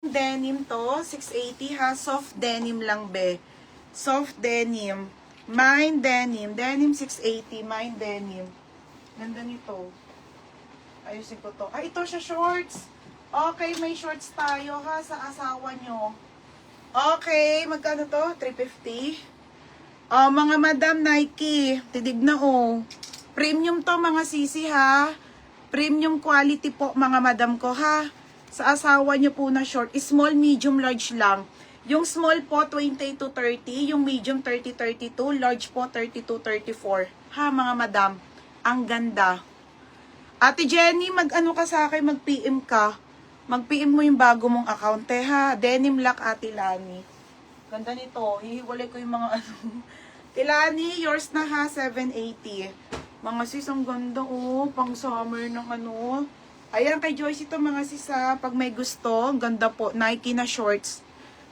Denim to, 680 ha. Soft denim lang, be. Soft denim. Mine denim. Denim 680. Mine denim. Ganda nito. Ayusin ko to. Ito siya shorts. Okay, may shorts tayo ha sa asawa nyo. Okay, magkano to? 350. Oh, mga madam Nike. Tidig na oh. Premium to mga sisi ha. Premium quality po mga madam ko ha. Sa asawa nyo po na short. Small, medium, large lang. Yung small po 20 to 30. Yung medium 30, 32. Large po 32, 34. Ha mga madam. Ang ganda. Ate Jenny, mag-ano ka sa akin, mag-PM ka. Mag-PM mo yung bago mong account, ha. Denim lock, Ate Lani. Ganda nito. Hihiwalay ko yung mga ano. Tilani, yours na ha, 780. Mga sis, ang ganda, oh. Pang summer ng ano. Ayan, kay Joyce ito, mga sis, ha. Pag may gusto, ang ganda po. Nike na shorts.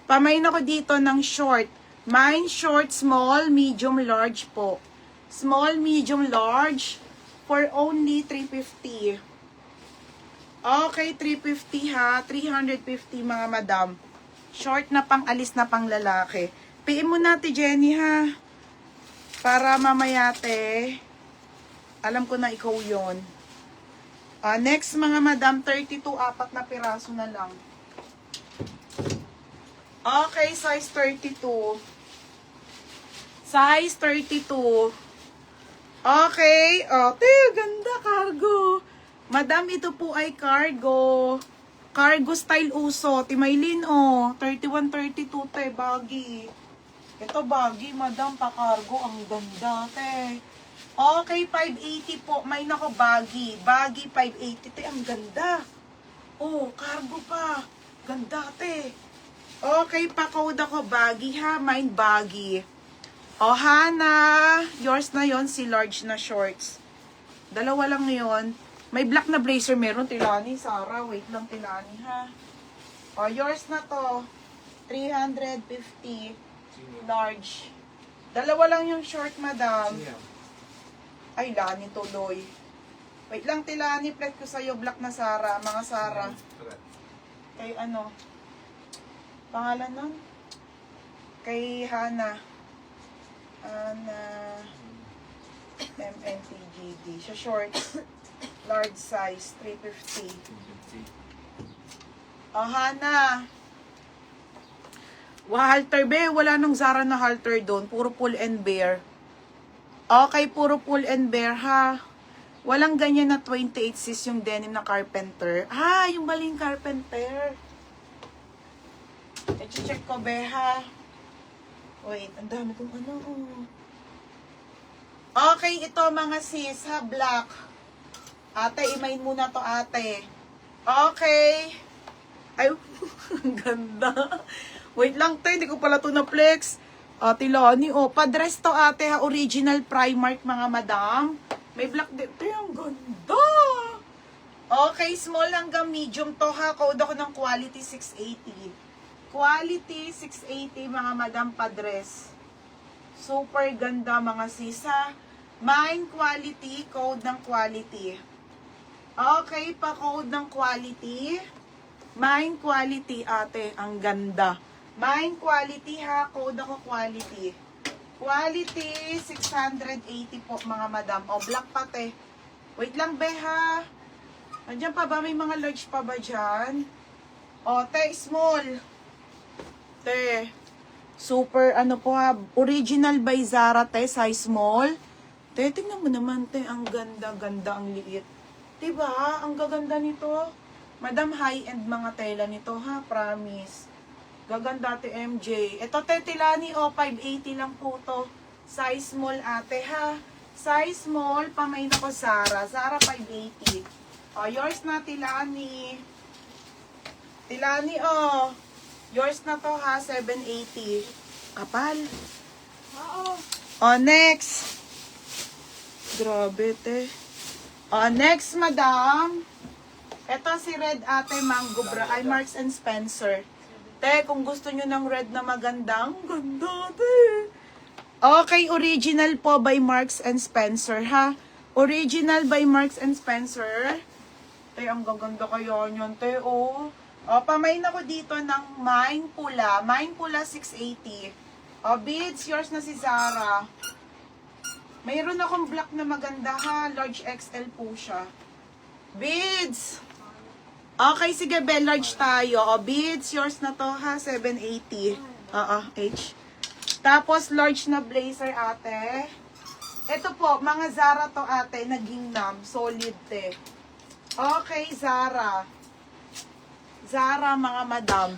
Pamain ako dito ng short. Mine short, small, medium, large po. Small, medium, large. For only 350. Okay, 350 ha. 350 mga madam. Short na pang alis na pang lalaki. PM mo natin Jenny ha. Para mamayate. Alam ko na ikaw yon. Next mga madam, 32, 4 na piraso na lang. Okay, size 32. Size 32. Okay. Ganda, cargo. Madam, ito po ay cargo. Cargo style uso. Timaylin, 31, 32, te. Baggy. Ito, baggy, madam, pa-cargo. Ang ganda, te. Okay, 580 po. May nako, baggy. Baggy, 580, te. Ang ganda. Cargo pa. Ganda, te. Okay, pa-code ako, baggy, ha. Mine, baggy. Hana. Yours na yon si large na shorts. Dalawa lang yon. May black na blazer meron, Tilani. Sarah, wait lang, Tilani, ha. Yours na to. 350. Large. Dalawa lang yung short, madam. Ay, Lani, tuloy. Wait lang, Tilani. Flat ko sa'yo, black na Sarah. Mga Sarah. Kay ano? Pangalan nun? Kay Hana. Hana. MNTGD. Siya shorts. Large size, 350. Hana. Halter, be. Wala nung Zara na halter doon. Puro pull and bear. Okay, puro pull and bear, ha. Walang ganyan na 28 sis yung denim na carpenter. Yung baling carpenter. I-check ko, be, ha. Wait, ang dami kong ano. Okay, ito mga sis, ha, black. Ate, imain muna to, ate. Okay. Ay, ang ganda. Wait lang, te, hindi ko pala to na-flex. Ate Lani, pa-dress to, ate, ha, original Primark, mga madam. May black din. Te, ang ganda. Okay, small hanggang medium to, ha. Code ako ng quality 680. Quality 680, mga madam, pa-dress. Super ganda, mga sisa. Mine quality, code ng quality. Okay, pa-code ng quality. Mine quality, ate. Ang ganda. Mine quality, ha. Code ako quality. Quality, 680 po, mga madam. Black pate. Wait lang, be, ha. Andiyan pa ba? May mga large pa ba dyan? Te, small. Te. Super, ano po, ha. Original by Zara, te. Size small. Te, tingnan mo naman, te. Ang ganda-ganda, ang liit. Diba? Ang gaganda nito. Madam, high-end mga tela nito, ha? Promise. Gaganda, ate MJ. Ito, te, Tilani, 580 lang po to. Size small, ate, ha? Size small, pamain ako, Zara. Zara, 580. Yours na, Tilani. Tilani, yours na to, ha? 780. Kapal. Next. Grabe, te. Next, madam. Ito si red, ate, mango bra. Ay, Marks and Spencer. Te, kung gusto nyo ng red na magandang, ganda, te. Okay, original po by Marks and Spencer, ha? Original by Marks and Spencer. Te, ang gaganda kaya nyan, te, O, pamain ako dito ng mine pula. Mine pula 680. O, beads, yours na si Zara. Mayroon akong black na maganda ha. Large XL po siya. Beads. Okay, sige, be, large tayo. O, beads, yours na to ha. 780. Oo, H. Tapos, large na blazer, ate. Ito po, mga Zara to, ate. Naging nam. Solid, te. Okay, Zara. Zara, mga madam.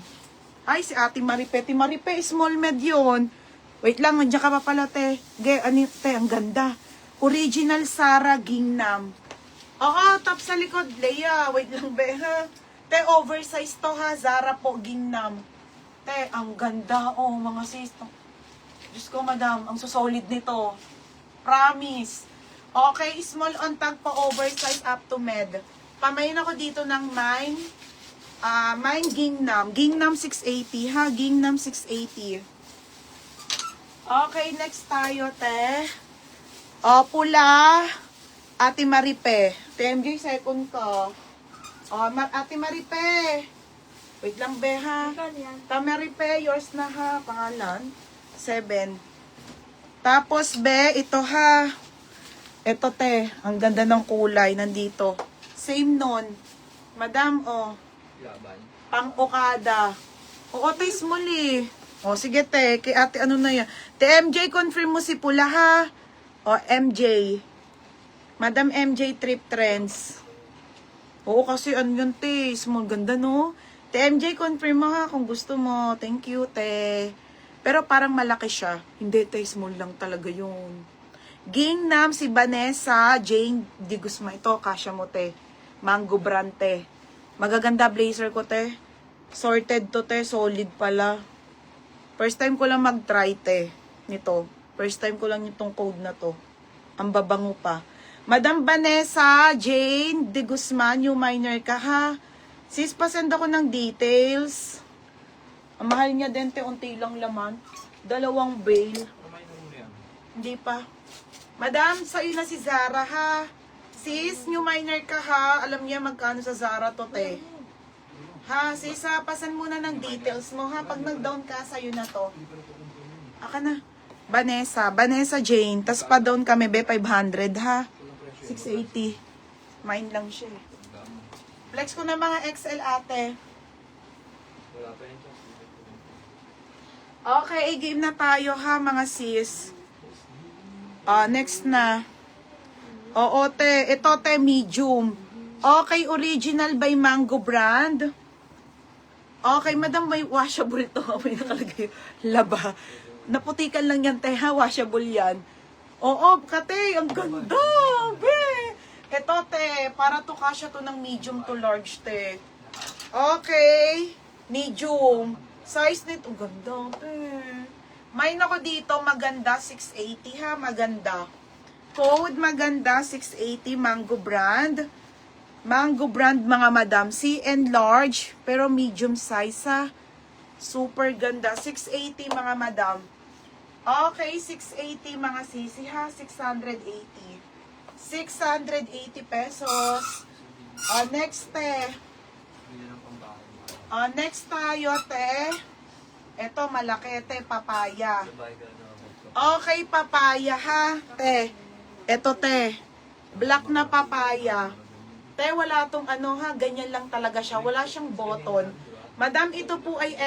Ay, si ate Maripe. Ate Maripe, small med yun. Wait lang, nandiyan ka pa pala, te. Te, ang ganda. Original Zara Gingnam. Oo, top sa likod, Leia. Wait lang, be, ha. Te, oversize to, ha. Zara po, Gingnam. Te, ang ganda. Oh, mga sis. Diyos ko, madam, ang susolid nito. Promise. Okay, small on tag pa, oversize up to med. Pamayin ako dito ng mine. Mine Gingnam. Gingnam 680, ha. Gingnam 680. Okay, next tayo, te. O, pula. Ate Maripe. TMJ, second ko. O, Ate Maripe. Wait lang, be, ha. Ta Maripe, yours na, ha. Pangalan. 7. Tapos, be, ito, ha. Ito, te. Ang ganda ng kulay. Nandito. Same nun. Madam, o. Pang-okada. Oo, te, small, eh. O, sige, te. Kay ate, ano na yan. Te, MJ, confirm mo si pula, ha? O, MJ. Madam MJ Trip Trends. Oo, kasi ano yun, te. Small, ganda, no? Te, MJ, confirm mo, ha? Kung gusto mo. Thank you, te. Pero parang malaki siya. Hindi, te. Small lang talaga yun. Gingnam, si Vanessa Jane Di Guzman. Ito, kasya mo, te. Mango brand, te. Magaganda blazer ko, te. Sorted to, te. Solid pala. First time ko lang mag-try, te, nito. First time ko lang itong code na to. Ang babango pa. Madam Vanessa Jane De Guzman, new minor ka, ha? Sis, pasend ako ng details. Ang mahal niya din, te, unti lang laman. 2 bail. Hindi pa. Madam, sa'yo na si Zara, ha? Sis, new minor ka, ha? Alam niya magkano sa Zara to, te. Ha, sis, ha, pasan muna ng details mo, ha? Pag nag-down ka, sa'yo na to. Aka na. Vanessa Jane. Tas pa down kami, be, 500, ha? 680. Mine lang siya. Flex ko na mga XL, ate. Okay, game na tayo, ha, mga sis. Next na. Oo, te. Ito, te, medium. Okay, original by Mango brand. Okay, madam, may washable to. May nakalagay laba. Naputikan lang yan, te, ha? Washable yan. Oo, kate, ang ganda, be. Ito, te, para to kasya to ng medium to large, te. Okay, medium. Size nito, ang ganda, te. May nako dito, maganda, 680, ha? Maganda. Code, maganda, 680, Mango brand. Mango brand, mga madam. CN large, pero medium size, ha. Super ganda. 680, mga madam. Okay, 680, mga sisi, ha. 680. 680 pesos. Next, te. Next tayo, te. Ito, malaki, te. Papaya. Okay, papaya, ha. Te. Ito, te. Black na papaya. Te, wala tong ano, ha, ganyan lang talaga siya. Wala siyang button. Madam, ito po ay